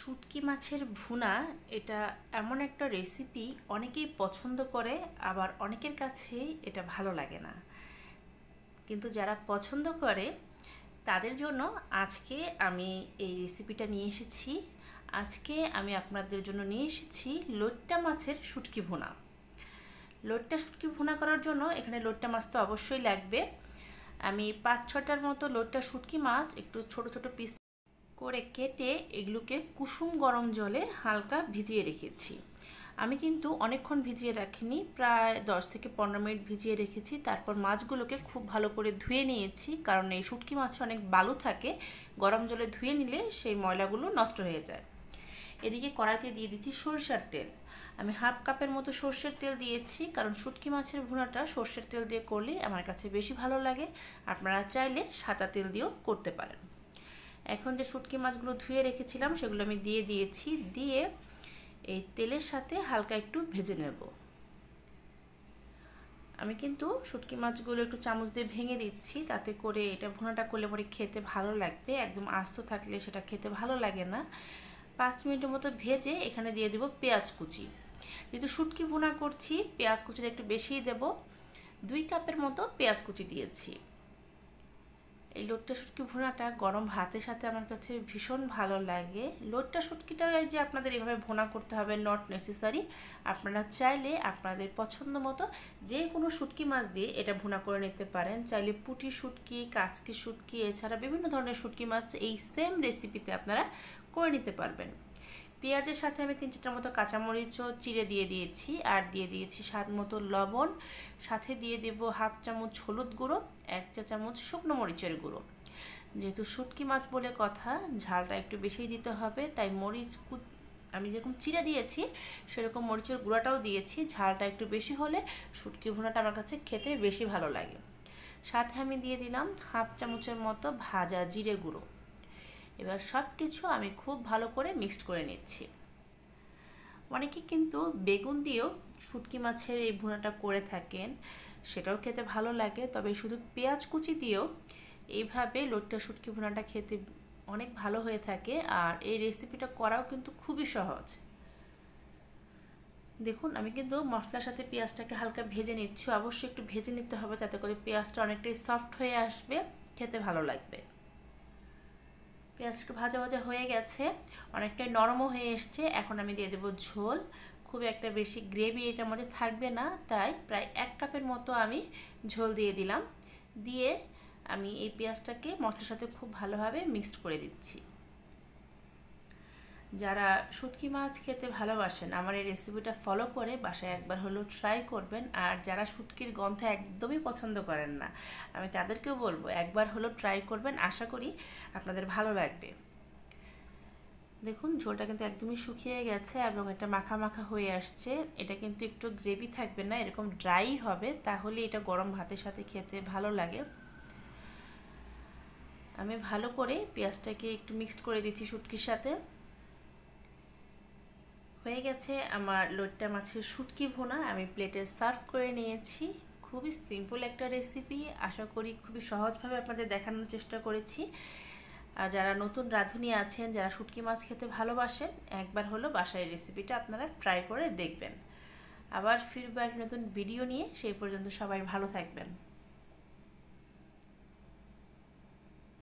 শুটকি মাছের ভুনা এটা এমন একটা রেসিপি অনেকেই পছন্দ করে, আবার অনেকের কাছে এটা ভালো লাগে না। কিন্তু যারা পছন্দ করে তাদের জন্য আজকে আমি এই রেসিপিটা নিয়ে এসেছি। আজকে আমি আপনাদের জন্য নিয়ে এসেছি লইট্টা মাছের শুটকি ভুনা। লইট্টা শুটকি ভুনা করার জন্য এখানে লইট্টা মাছ তো অবশ্যই লাগবে। আমি 5-6টার মতো লইট্টা শুটকি মাছ একটু ছোট ছোট পিস করে কেটে এগুলোকে কুসুম গরম জলে হালকা ভিজিয়ে রেখেছি। আমি কিন্তু অনেকক্ষণ ভিজিয়ে রাখিনি, প্রায় 10 থেকে 15 মিনিট ভিজিয়ে রেখেছি। তারপর মাছগুলোকে খুব ভালো করে ধুয়ে নিয়েছি, কারণ এই শুটকি মাছে অনেক বালু থাকে, গরম জলে ধুয়ে নিলে সেই ময়লাগুলো নষ্ট হয়ে যায়। এদিকে কড়াইতে দিয়ে দিচ্ছি সরষের তেল। আমি হাফ কাপের মতো সর্ষের তেল দিয়েছি, কারণ শুটকি মাছের ভুনাটা সর্ষের তেল দিয়ে করলে আমার কাছে বেশি ভালো লাগে। আপনারা চাইলে সাদা তেল দিয়েও করতে পারেন। এখন যে শুটকি মাছগুলো ধুয়ে রেখেছিলাম সেগুলো আমি দিয়ে দিয়েছি, দিয়ে এই তেলের সাথে হালকা একটু ভেজে নেব। আমি কিন্তু শুটকি মাছগুলো একটু চামচ দিয়ে ভেঙে দিচ্ছি, তাতে করে এটা ভুনাটা করলে পরে খেতে ভালো লাগবে। একদম আস্ত থাকলে সেটা খেতে ভালো লাগে না। 5 মিনিটের মতো ভেজে এখানে দিয়ে দেব পেঁয়াজ কুচি। যেহেতু শুটকি ভুনা করছি, পেঁয়াজ কুচিটা একটু বেশিই দেব। 2 কাপের মতো পেঁয়াজ কুচি দিয়েছি। এই লইট্টা শুটকি ভুনাটা গরম ভাতের সাথে আমার কাছে ভীষণ ভালো লাগে। লইট্টা শুটকিটা যে আপনাদের এভাবে ভুনা করতে হবে নট নেসেসারি। আপনারা চাইলে আপনাদের পছন্দ মতো যে কোনো শুটকি মাছ দিয়ে এটা ভুনা করে নিতে পারেন। চাইলে পুঁটি শুটকি, কাচকি শুটকি, এছাড়া বিভিন্ন ধরনের শুটকি মাছ এই সেম রেসিপিতে আপনারা করে নিতে পারবেন। পেঁয়াজের সাথে আমি 3-4টার মতো কাঁচামরিচও চিড়ে দিয়ে দিয়েছি, আর দিয়ে দিয়েছি স্বাদ মতো লবণ। সাথে দিয়ে দেব হাফ চামচ হলুদ গুঁড়ো, 1 চা চামচ শুকনো মরিচের গুঁড়ো। যেহেতু শুটকি মাছ বলে কথা, ঝালটা একটু বেশিই দিতে হবে, তাই আমি যেরকম চিড়ে দিয়েছি সেরকম মরিচের গুঁড়াটাও দিয়েছি। ঝালটা একটু বেশি হলে শুটকি ভুনাটা আমার কাছে খেতে বেশি ভালো লাগে। সাথে আমি দিয়ে দিলাম হাফ চামচের মতো ভাজা জিরে গুঁড়ো। এবার সব কিছু আমি খুব ভালো করে মিক্সড করে নিচ্ছি। অনেকে কিন্তু বেগুন দিয়েও শুটকি মাছের এই ভুনাটা করে থাকেন, সেটাও খেতে ভালো লাগে। তবে শুধু পেঁয়াজ কুচি দিয়েও এইভাবে লইট্টা শুটকি ভুনাটা খেতে অনেক ভালো হয়ে থাকে, আর এই রেসিপিটা করাও কিন্তু খুবই সহজ। দেখুন, আমি কিন্তু মশলার সাথে পেঁয়াজটাকে হালকা ভেজে নিচ্ছি। অবশ্যই একটু ভেজে নিতে হবে, তাতে করে পেঁয়াজটা অনেকটাই সফট হয়ে আসবে, খেতে ভালো লাগবে। পেঁয়াজ একটু ভাজা ভাজা হয়ে গেছে, অনেকটাই নরমও হয়ে এসছে। এখন আমি দিয়ে দেবো ঝোল। খুব একটা বেশি গ্রেভি এটার মধ্যে থাকবে না, তাই প্রায় 1 কাপের মতো আমি ঝোল দিয়ে দিলাম। দিয়ে আমি এই পেঁয়াজটাকে মশলার সাথে খুব ভালোভাবে মিক্সড করে দিচ্ছি। যারা শুটকি মাছ খেতে ভালোবাসেন আমার এই রেসিপিটা ফলো করে বাসায় একবার হলেও ট্রাই করবেন। আর যারা শুটকির গন্ধ একদমই পছন্দ করেন না, আমি তাদেরকেও বলবো একবার হলেও ট্রাই করবেন, আশা করি আপনাদের ভালো লাগবে। দেখুন, ঝোলটা কিন্তু একদমই শুকিয়ে গেছে এবং এটা মাখা মাখা হয়ে আসছে। এটা কিন্তু একটু গ্রেভি থাকবে না, এরকম ড্রাই হবে, তাহলে এটা গরম ভাতের সাথে খেতে ভালো লাগে। আমি ভালো করে পেঁয়াজটাকে একটু মিক্সড করে দিচ্ছি শুটকির সাথে। হয়ে গেছে আমার লইট্টা মাছের শুটকি ভুনা। আমি প্লেটে সার্ভ করে নিয়েছি। খুবই সিম্পল একটা রেসিপি, আশা করি খুবই সহজভাবে আপনাদের দেখানোর চেষ্টা করেছি। আর যারা নতুন রাঁধুনি আছেন, যারা শুটকি মাছ খেতে ভালোবাসেন, একবার হলো বাসায় রেসিপিটা আপনারা ট্রাই করে দেখবেন। আবার ফিরবো এক নতুন ভিডিও নিয়ে। সেই পর্যন্ত সবাই ভালো থাকবেন।